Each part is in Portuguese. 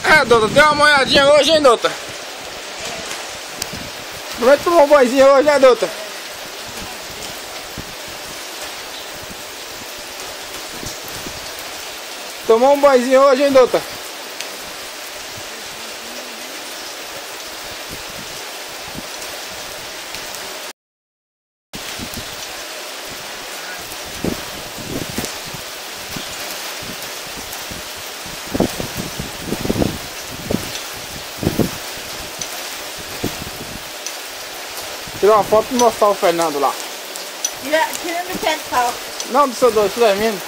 É, doutor, deu uma molhadinha hoje, hein, doutor? Vai tomar um banhozinho hoje, né, doutor? Tomou um banhozinho hoje, hein, doutor? Tirar uma foto e mostrar o Fernando lá. Tira no pé do pau. Não do seu doido, filé mim.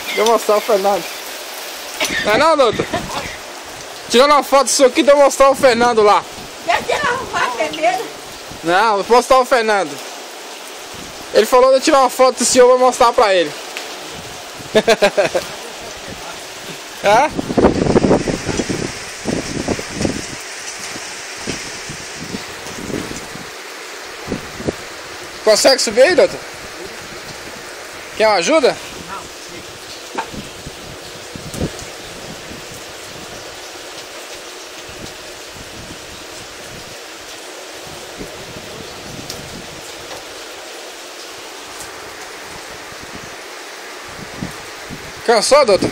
Deixa eu mostrar o Fernando. Não é não, doutor? Tirando uma foto sua aqui, deixa eu mostrar o Fernando lá. Já tirar uma foto primeiro? Não, vou mostrar o Fernando. Ele falou de eu tirar uma foto do senhor, vou mostrar pra ele. É? Consegue subir aí, doutor? Quer uma ajuda? Cansou, doutor?